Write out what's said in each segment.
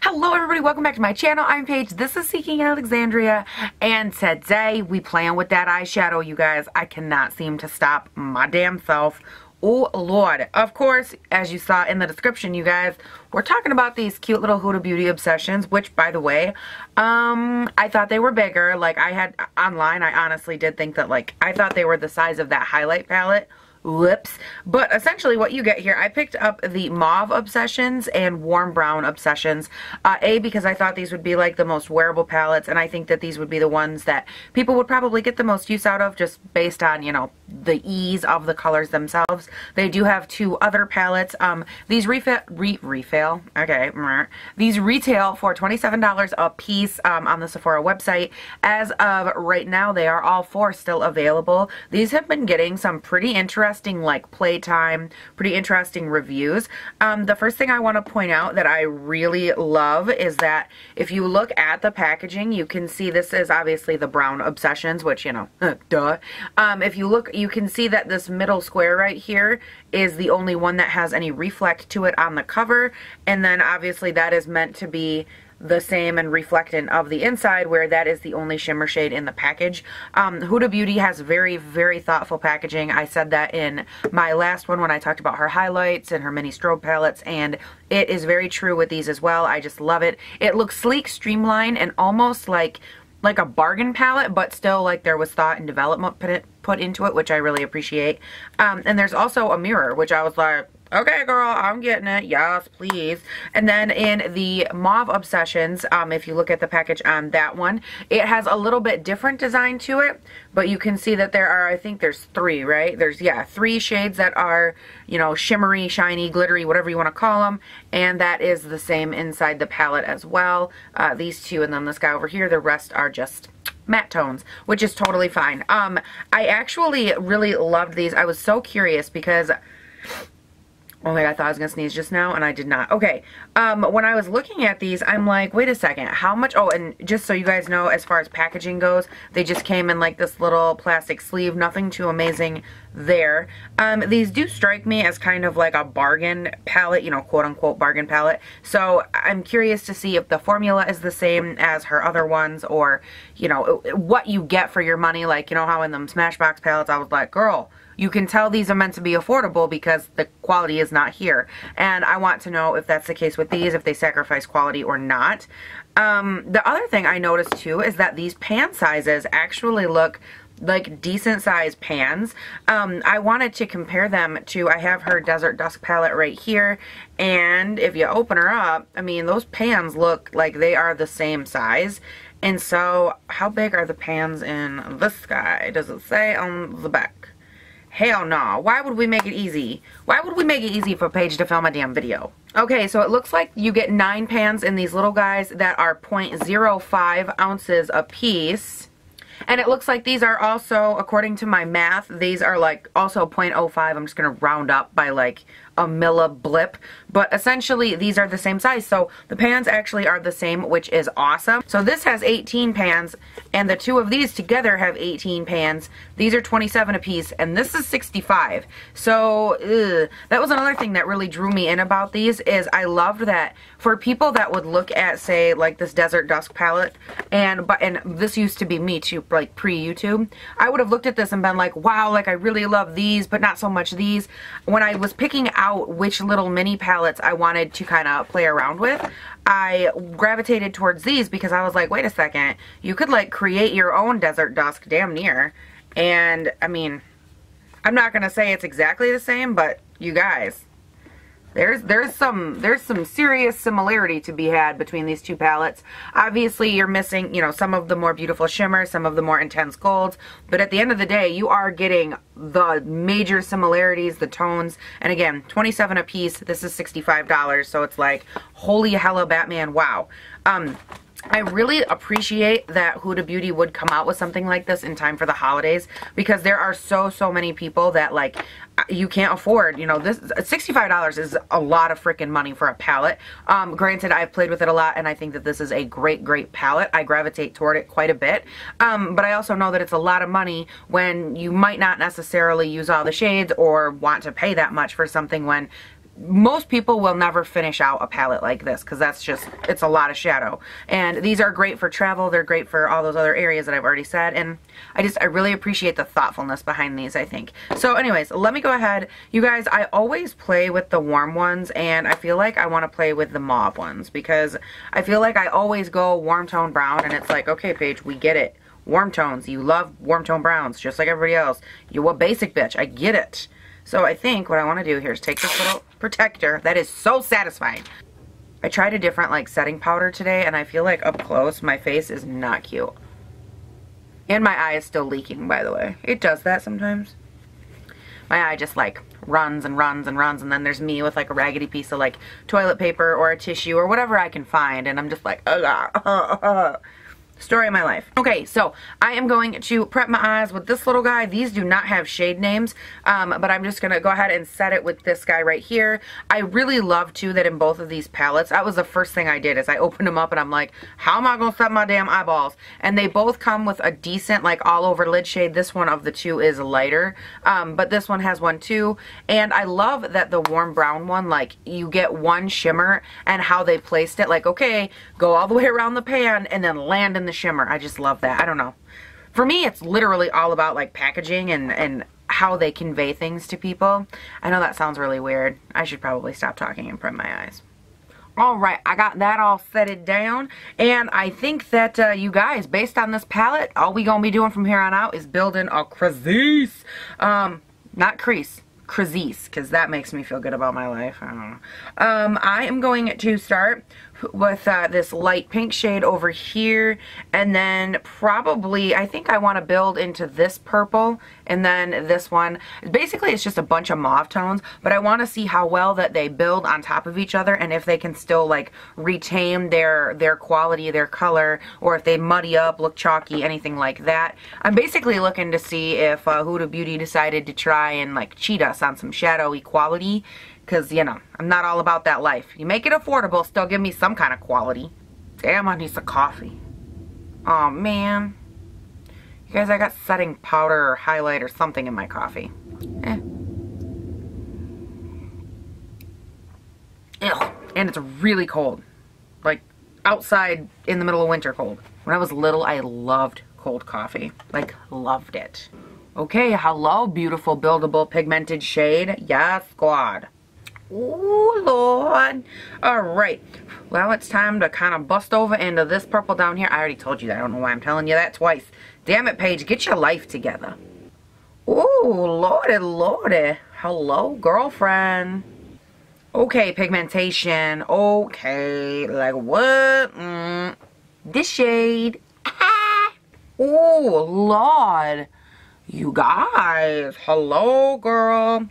Hello everybody, welcome back to my channel. I'm Paige, this is Seeking Alexandria, and today we playing with that eyeshadow, you guys. I cannot seem to stop my damn self. Oh Lord. Of course, as you saw in the description, you guys, we're talking about these cute little Huda Beauty Obsessions, which, by the way, I thought they were bigger. Like, I had online, I honestly did think that, like, I thought they were the size of that highlight palette. Whoops. But essentially what you get here, I picked up the Mauve Obsessions and Warm Brown Obsessions. Because I thought these would be like the most wearable palettes, and I think that these would be the ones that people would probably get the most use out of, just based on, you know, the ease of the colors themselves. They do have two other palettes. These These retail for $27 a piece on the Sephora website. As of right now, they are all four still available. These have been getting some pretty interesting like playtime, pretty interesting reviews. The first thing I want to point out that I really love is that if you look at the packaging, you can see this is obviously the Brown Obsessions, which, you know, duh. If you look, you can see that this middle square right here is the only one that has any reflect to it on the cover, and then obviously that is meant to be the same and reflectant of the inside, where that is the only shimmer shade in the package. Huda Beauty has very, very thoughtful packaging. I said that in my last one when I talked about her highlights and her mini strobe palettes, and it is very true with these as well. I just love it. It looks sleek, streamlined, and almost like a bargain palette, but still like there was thought and development put into it, which I really appreciate. And there's also a mirror, which I was like, okay, girl, I'm getting it. Yes, please. And then in the Mauve Obsessions, if you look at the package on that one, it has a little bit different design to it, but you can see that there are, I think there's three, right? There's, yeah, three shades that are, you know, shimmery, shiny, glittery, whatever you want to call them, and that is the same inside the palette as well. These two, and then this guy over here, the rest are just matte tones, which is totally fine. I actually really loved these. I was so curious because, oh my God, I thought I was going to sneeze just now, and I did not. Okay, when I was looking at these, I'm like, wait a second, how much? Oh, and just so you guys know, as far as packaging goes, they just came in like this little plastic sleeve, nothing too amazing there. These do strike me as kind of like a bargain palette, you know, quote-unquote bargain palette. So I'm curious to see if the formula is the same as her other ones, or, you know, what you get for your money. Like, you know how in them Smashbox palettes, I was like, girl, you can tell these are meant to be affordable because the quality is not here. And I want to know if that's the case with these, if they sacrifice quality or not. The other thing I noticed too is that these pan sizes actually look like decent sized pans. I wanted to compare them to, I have her Desert Dusk palette right here, and if you open her up, I mean, those pans look like they are the same size. And so how big are the pans in this guy? Does it say on the back? Hell no. Why would we make it easy? Why would we make it easy for Paige to film a damn video? Okay, so it looks like you get 9 pans in these little guys that are 0.05 ounces a piece. And it looks like these are also, according to my math, these are like also 0.05. I'm just going to round up by like a milliblip. But essentially, these are the same size. So the pans actually are the same, which is awesome. So this has 18 pans, and the two of these together have 18 pans. These are 27 a piece, and this is 65. So that was another thing that really drew me in about these, is I loved that for people that would look at, say, like this Desert Dusk palette, and this used to be me too, like pre-YouTube, I would have looked at this and been like, wow, like I really love these, but not so much these. When I was picking out which little mini palettes I wanted to kind of play around with, I gravitated towards these because I was like, wait a second, you could like create your own Desert Dusk damn near. And I mean, I'm not gonna say it's exactly the same, but you guys, there's some serious similarity to be had between these two palettes. Obviously, you're missing, you know, some of the more beautiful shimmers, some of the more intense golds, but at the end of the day, you are getting the major similarities, the tones. And again, 27 a piece. This is $65, so it's like, holy hella Batman, wow. I really appreciate that Huda Beauty would come out with something like this in time for the holidays, because there are so many people that, like, you can't afford, you know, this $65 is a lot of freaking money for a palette. Granted, I've played with it a lot, and I think that this is a great palette. I gravitate toward it quite a bit, but I also know that it's a lot of money when you might not necessarily use all the shades or want to pay that much for something, when most people will never finish out a palette like this because that's just, it's a lot of shadow. And these are great for travel. They're great for all those other areas that I've already said. And I really appreciate the thoughtfulness behind these, I think. So anyways, let me go ahead. You guys, I always play with the warm ones, and I feel like I want to play with the mauve ones because I feel like I always go warm tone brown, and it's like, okay, Paige, we get it. Warm tones. You love warm tone browns just like everybody else. You're a basic bitch. I get it. So I think what I want to do here is take this little protector. That is so satisfying. I tried a different like setting powder today, and I feel like up close my face is not cute. And my eye is still leaking, by the way. It does that sometimes. My eye just like runs and runs and runs, and then there's me with like a raggedy piece of like toilet paper or a tissue or whatever I can find, and I'm just like, story of my life. Okay, so I am going to prep my eyes with this little guy. These do not have shade names, but I'm just going to go ahead and set it with this guy right here. I really love, too, that in both of these palettes, that was the first thing I did, is I opened them up and I'm like, how am I going to set my damn eyeballs? And they both come with a decent, like, all-over lid shade. This one of the two is lighter, but this one has one, too. And I love that the warm brown one, like, you get one shimmer and how they placed it. Like, okay, go all the way around the pan and then land in the shimmer. I just love that. I don't know. For me, it's literally all about like packaging and how they convey things to people. I know that sounds really weird. I should probably stop talking and prep my eyes. Alright, I got that all setted down, and I think that you guys, based on this palette, all we gonna be doing from here on out is building a crease. Not crease. Crease, because that makes me feel good about my life. I don't know. I am going to start with this light pink shade over here, and then probably I think I want to build into this purple, and then this one. Basically it's just a bunch of mauve tones, but I want to see how well that they build on top of each other, and if they can still like retain their quality, their color, or if they muddy up, look chalky, anything like that. I'm basically looking to see if Huda Beauty decided to try and like cheat us on some shadow equality, because, you know, I'm not all about that life. You make it affordable, still give me some kind of quality. Damn, I need some coffee. Oh, man. You guys, I got setting powder or highlight or something in my coffee. Ew. And it's really cold. Like, outside in the middle of winter cold. When I was little, I loved cold coffee. Like, loved it. Okay, hello, beautiful, buildable, pigmented shade. Yes, squad. Ooh, Lord. Alright. Well, it's time to kind of bust over into this purple down here. I already told you that. I don't know why I'm telling you that twice. Damn it, Paige. Get your life together. Ooh, lordy, lordy. Hello, girlfriend. Okay, pigmentation. Okay. Like, what? This shade. Ooh, Lord. You guys. Hello, girl.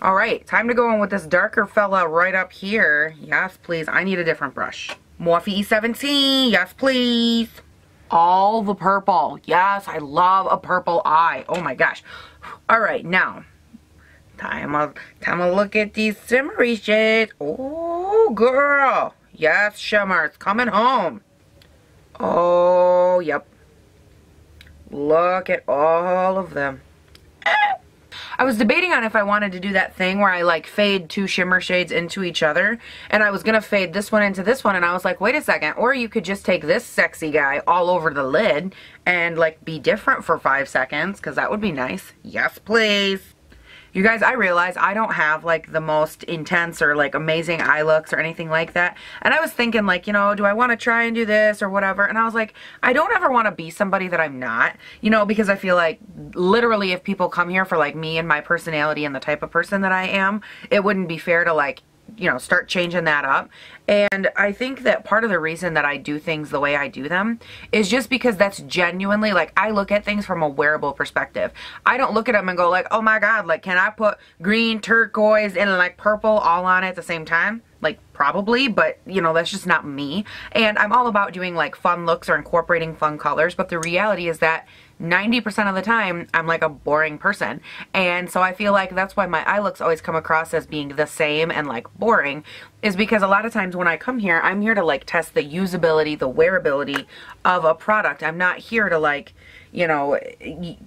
Alright, time to go in with this darker fella right up here. Yes, please. I need a different brush. Morphe E17. Yes, please. All the purple. Yes, I love a purple eye. Oh my gosh. Alright, now. Time to look at these shimmery shades. Oh, girl. Yes, shimmers. Coming home. Oh, yep. Look at all of them. I was debating on if I wanted to do that thing where I like fade two shimmer shades into each other, and I was gonna fade this one into this one, and I was like, wait a second, or you could just take this sexy guy all over the lid and like be different for 5 seconds, because that would be nice. Yes, please. You guys, I realize I don't have like the most intense or like amazing eye looks or anything like that. And I was thinking like, you know, do I want to try and do this or whatever? And I was like, I don't ever want to be somebody that I'm not, you know, because I feel like literally if people come here for like me and my personality and the type of person that I am, it wouldn't be fair to like, you know, start changing that up. And I think that part of the reason that I do things the way I do them is just because that's genuinely, like, I look at things from a wearable perspective. I don't look at them and go like, oh my god, like, can I put green, turquoise, and like purple all on it at the same time? Like, probably, but you know, that's just not me. And I'm all about doing like fun looks or incorporating fun colors, but the reality is that 90% of the time I'm like a boring person. And so I feel like that's why my eye looks always come across as being the same and like boring, is because a lot of times when I come here, I'm here to like test the usability, the wearability of a product. I'm not here to like, you know,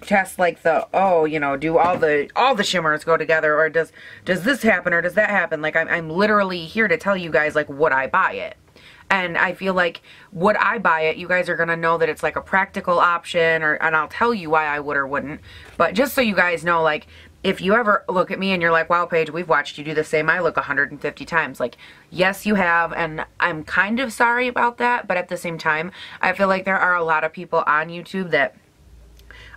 test like the, oh, you know, do all the shimmers go together, or does this happen or does that happen? Like I'm literally here to tell you guys like, would I buy it? And I feel like, would I buy it, you guys are going to know that it's like a practical option, and I'll tell you why I would or wouldn't. But just so you guys know, like, if you ever look at me and you're like, wow, Paige, we've watched you do the same eye look 150 times. Like, yes, you have, and I'm kind of sorry about that, but at the same time, I feel like there are a lot of people on YouTube that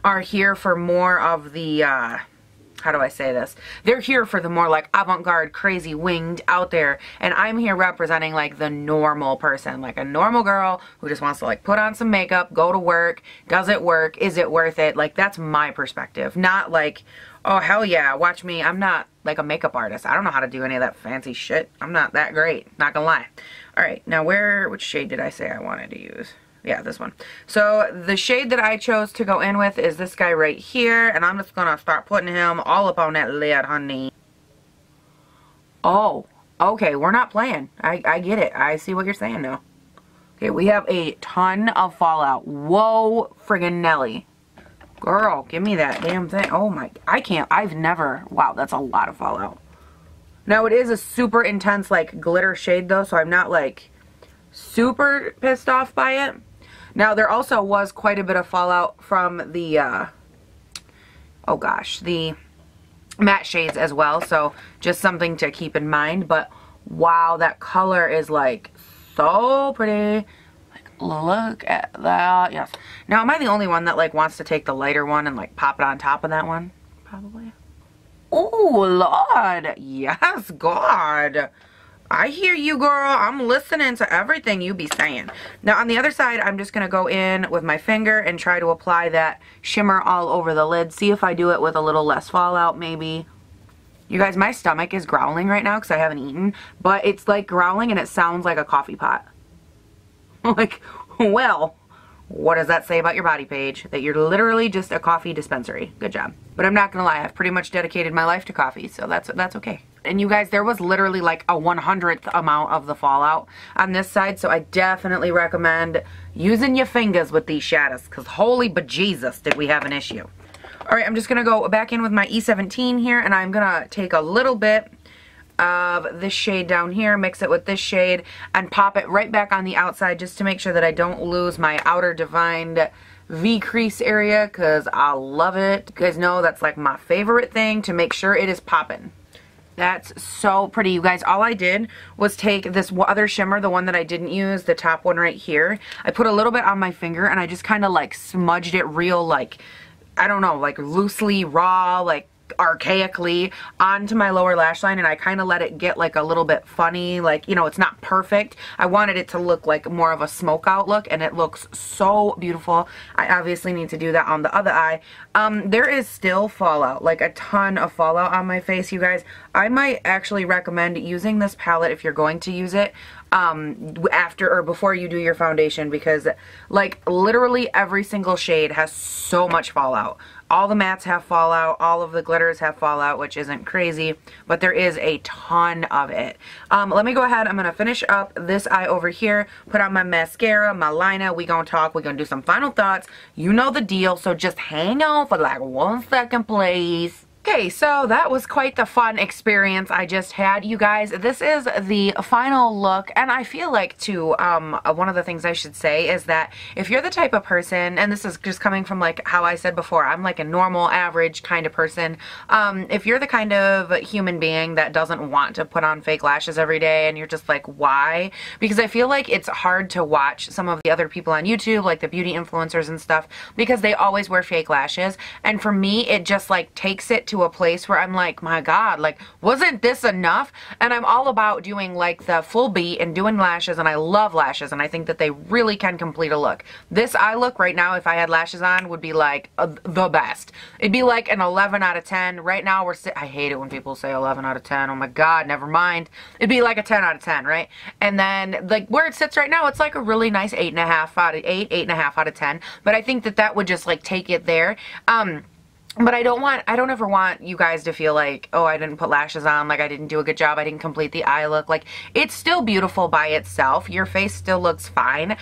are here for more of the, how do I say this? They're here for the more like avant-garde, crazy, winged, out there. And I'm here representing like the normal person, like a normal girl who just wants to like put on some makeup, go to work. Does it work? Is it worth it? Like, that's my perspective. Not like, oh, hell yeah, watch me. I'm not like a makeup artist. I don't know how to do any of that fancy shit. I'm not that great. Not gonna lie. All right, now which shade did I say I wanted to use? Yeah, this one. So the shade that I chose to go in with is this guy right here, and I'm just gonna start putting him all up on that lid, honey. Oh, okay, we're not playing. I get it. I see what you're saying now. Okay, we have a ton of fallout. Whoa, friggin' Nelly. Girl, give me that damn thing. Oh my, I've never, wow, that's a lot of fallout. Now it is a super intense like glitter shade though, so I'm not like super pissed off by it. Now, there also was quite a bit of fallout from the, oh gosh, the matte shades as well. So, just something to keep in mind. But, wow, that color is, like, so pretty. Like, look at that. Yes. Now, am I the only one that, like, wants to take the lighter one and, like, pop it on top of that one? Probably. Oh, Lord. Yes, God. I hear you, girl. I'm listening to everything you be saying. Now, on the other side, I'm just going to go in with my finger and try to apply that shimmer all over the lid. See if I do it with a little less fallout, maybe. You guys, my stomach is growling right now because I haven't eaten. But it's like growling and it sounds like a coffee pot. Like, well, what does that say about your body, Paige? That you're literally just a coffee dispensary. Good job. But I'm not going to lie. I've pretty much dedicated my life to coffee, so that's okay. And you guys, there was literally like a 100th amount of the fallout on this side, so I definitely recommend using your fingers with these shadows, because holy bejesus did we have an issue. Alright, I'm just going to go back in with my E17 here, and I'm going to take a little bit of this shade down here, mix it with this shade, and pop it right back on the outside just to make sure that I don't lose my outer defined V crease area, because I love it. You guys know that's like my favorite thing, to make sure it is popping. That's so pretty, you guys. All I did was take this other shimmer, the one that I didn't use, the top one right here. I put a little bit on my finger and I just kind of like smudged it real, like, I don't know, like loosely, raw, like archaically onto my lower lash line, and I kind of let it get like a little bit funny, like, you know, it's not perfect. I wanted it to look like more of a smoke out look, and it looks so beautiful. I obviously need to do that on the other eye. There is still fallout, like a ton of fallout on my face, you guys. I might actually recommend using this palette if you're going to use it after or before you do your foundation, because like literally every single shade has so much fallout. All the mattes have fallout, all of the glitters have fallout, which isn't crazy, but there is a ton of it. Let me go ahead, I'm going to finish up this eye over here, put on my mascara, my liner, we gonna talk, we gonna do some final thoughts. You know the deal, so just hang on for like 1 second, please. Okay, so that was quite the fun experience I just had, you guys. This is the final look, and I feel like, too, one of the things I should say is that if you're the type of person, and this is just coming from, like, how I said before, I'm like a normal, average kind of person. If you're the kind of human being that doesn't want to put on fake lashes every day, and you're just like, why? Because I feel like it's hard to watch some of the other people on YouTube, like the beauty influencers and stuff, because they always wear fake lashes, and for me, it just, like, takes it to a place where I'm like, my God, like, wasn't this enough? And I'm all about doing like the full beat and doing lashes, and I love lashes, and I think that they really can complete a look. This eye look right now, if I had lashes on, would be like the best. It'd be like an 11 out of 10. Right now I hate it when people say 11 out of 10. Oh my God, never mind. It'd be like a 10 out of 10, right? And then like where it sits right now, it's like a really nice 8.5 out of 10. But I think that that would just like take it there. But I don't ever want you guys to feel like, oh, I didn't put lashes on, like I didn't do a good job, I didn't complete the eye look. Like, it's still beautiful by itself. Your face still looks fine.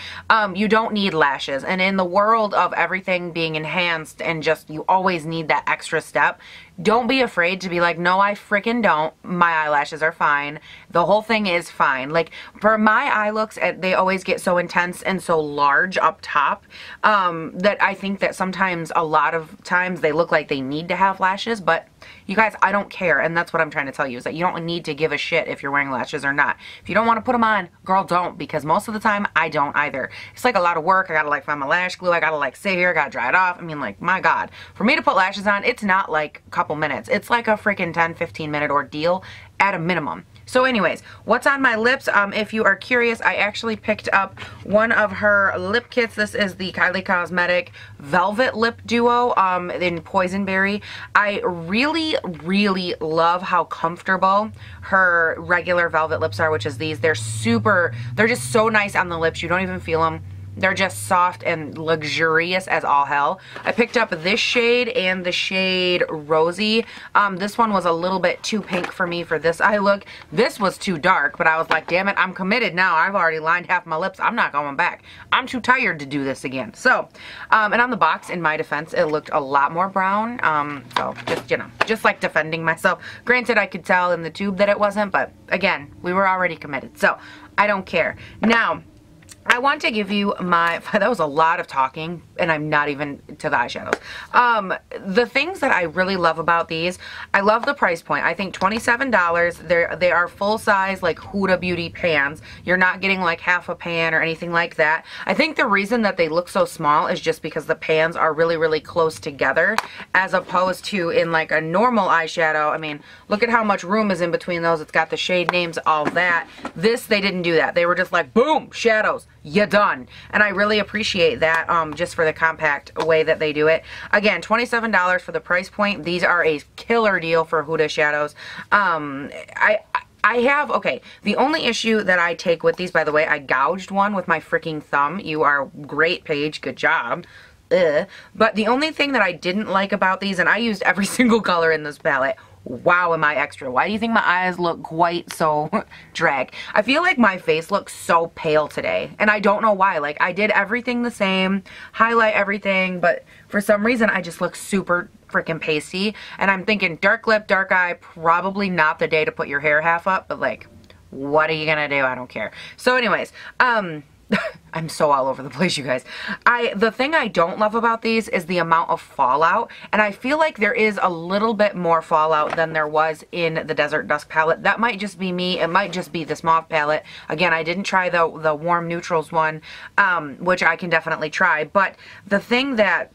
You don't need lashes. And in the world of everything being enhanced and just, you always need that extra step, don't be afraid to be like, no, I freaking don't. My eyelashes are fine. The whole thing is fine. Like, for my eye looks, they always get so intense and so large up top that I think that sometimes, a lot of times, they look like they need to have lashes. But you guys, I don't care. And that's what I'm trying to tell you, is that you don't need to give a shit if you're wearing lashes or not. If you don't want to put them on, girl, don't. Because most of the time, I don't either. It's like a lot of work. I gotta like find my lash glue. I gotta like sit here. I gotta dry it off. I mean, like, my God. For me to put lashes on, it's not like a couple minutes. It's like a freaking 10-15 minute ordeal at a minimum. So anyways, what's on my lips? If you are curious, I actually picked up one of her lip kits. This is the Kylie Cosmetic Velvet Lip Duo in Poison Berry. I really, really love how comfortable her regular velvet lips are, which is these. They're just so nice on the lips. You don't even feel them. They're just soft and luxurious as all hell. I picked up this shade and the shade Rosy. This one was a little bit too pink for me for this eye look. This was too dark, but I was like, damn it, I'm committed now. I've already lined half my lips. I'm not going back. I'm too tired to do this again. So, and on the box, in my defense, it looked a lot more brown. So just, you know, just like defending myself. Granted, I could tell in the tube that it wasn't, but again, we were already committed. So I don't care. Now, I want to give you my, that was a lot of talking, and I'm not even to the eyeshadows. The things that I really love about these, I love the price point. I think $27, they are full size, like Huda Beauty pans. You're not getting like half a pan or anything like that. I think the reason that they look so small is just because the pans are really, really close together, as opposed to in like a normal eyeshadow. I mean, look at how much room is in between those. It's got the shade names, all that. This, they didn't do that. They were just like, boom, shadows. You're done. And I really appreciate that, just for the compact way that they do it. Again, $27 for the price point. These are a killer deal for Huda shadows. I have, okay, the only issue that I take with these, by the way, I gouged one with my freaking thumb. You are great, Paige. Good job. But the only thing that I didn't like about these, and I used every single color in this palette. Wow, am I extra? Why do you think my eyes look quite so drag? I feel like my face looks so pale today, and I don't know why. Like, I did everything the same, highlight everything, but for some reason I just look super freaking pasty, and I'm thinking dark lip, dark eye, probably not the day to put your hair half up, but like, what are you gonna do? I don't care. So anyways, I'm so all over the place, you guys. The thing I don't love about these is the amount of fallout, and I feel like there is a little bit more fallout than there was in the Desert Dusk palette. That might just be me. It might just be this mauve palette. Again, I didn't try the warm neutrals one, which I can definitely try, but the thing that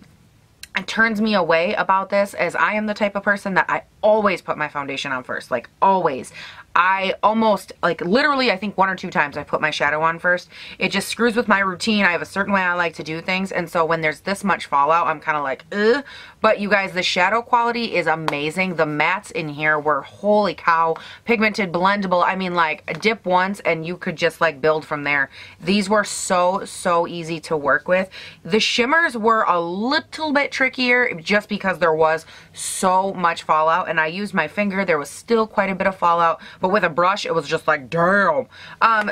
turns me away about this is I am the type of person that I always put my foundation on first, like always. I almost, like literally, I think 1 or 2 times I put my shadow on first. It just screws with my routine. I have a certain way I like to do things, and so when there's this much fallout, I'm kind of like, ugh. But you guys, the shadow quality is amazing. The mattes in here were, holy cow, pigmented, blendable. I mean, like, dip once and you could just like build from there. These were so easy to work with. The shimmers were a little bit trickier just because there was so much fallout, and I used my finger. There was still quite a bit of fallout, but with a brush, it was just like, damn.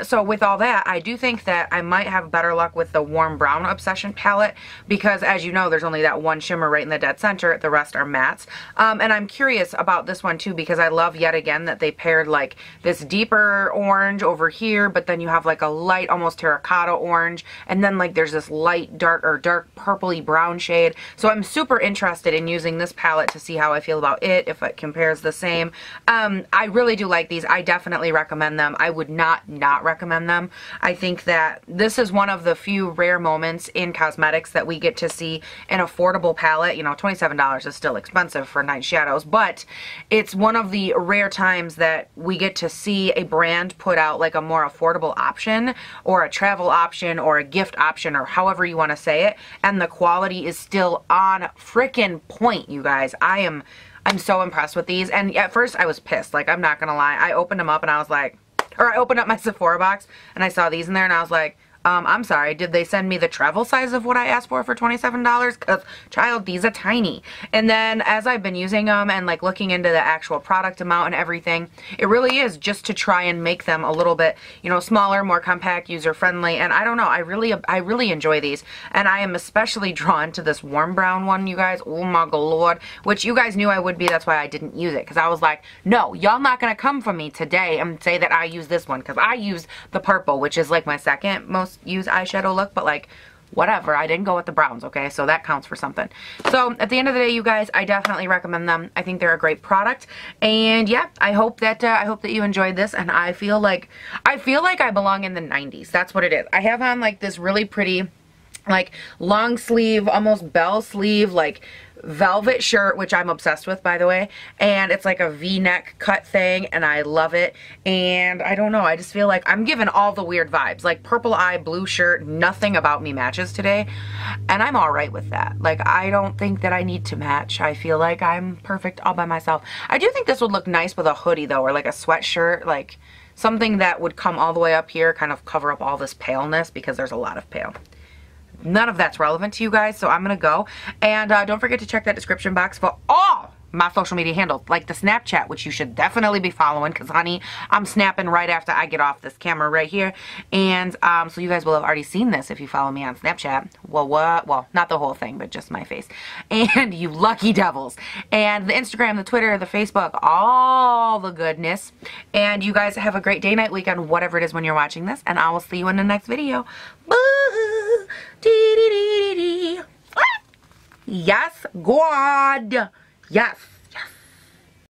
So with all that, I do think that I might have better luck with the Warm Brown Obsession palette, because as you know, there's only that one shimmer right in the dead center. The rest are mattes. And I'm curious about this one too, because I love yet again that they paired like this deeper orange over here, but then you have like a light, almost terracotta orange, and then like there's this light dark or dark purpley brown shade. So I'm super interested in using this palette to see how I feel about it, if it compares the same. I really do like these. these. I definitely recommend them. I would not recommend them. I think that this is one of the few rare moments in cosmetics that we get to see an affordable palette. You know, $27 is still expensive for Night Shadows, but it's one of the rare times that we get to see a brand put out like a more affordable option, or a travel option, or a gift option, or however you want to say it, and the quality is still on frickin' point, you guys. I'm so impressed with these, and at first I was pissed, like, I'm not gonna lie. I opened them up and I was like, or I opened up my Sephora box and I saw these in there and I was like, I'm sorry, did they send me the travel size of what I asked for $27? Because, child, these are tiny. And then as I've been using them and like looking into the actual product amount and everything, it really is just to try and make them a little bit, you know, smaller, more compact, user-friendly. And I don't know, I really enjoy these. And I am especially drawn to this warm brown one, you guys. Oh my lord. Which you guys knew I would be, that's why I didn't use it. Because I was like, no, y'all not going to come for me today and say that I use this one. Because I use the purple, which is like my second most use eyeshadow look, but like whatever, I didn't go with the browns, okay, so that counts for something. So at the end of the day, you guys, I definitely recommend them. I think they're a great product, and yeah, I hope that you enjoyed this. And I feel like I belong in the 90s. That's what it is. I have on like this really pretty like long sleeve, almost bell sleeve, like velvet shirt, which I'm obsessed with, by the way, and it's like a V-neck cut thing, and I love it. And I don't know, I just feel like I'm giving all the weird vibes, like purple eye, blue shirt, nothing about me matches today, and I'm all right with that. Like, I don't think that I need to match. I feel like I'm perfect all by myself. I do think this would look nice with a hoodie though, or like a sweatshirt, like something that would come all the way up here, kind of cover up all this paleness, because there's a lot of pale. None of that's relevant to you guys, so I'm gonna go. And don't forget to check that description box for all my social media handles, like the Snapchat, which you should definitely be following, because honey, I'm snapping right after I get off this camera right here. And so you guys will have already seen this if you follow me on Snapchat. Well, what? Well, not the whole thing, but just my face. And you lucky devils. And the Instagram, the Twitter, the Facebook, all the goodness. And you guys have a great day, night, weekend, whatever it is when you're watching this, and I will see you in the next video. Boo! Dee, dee, dee, dee, dee. Yes, God. Yes.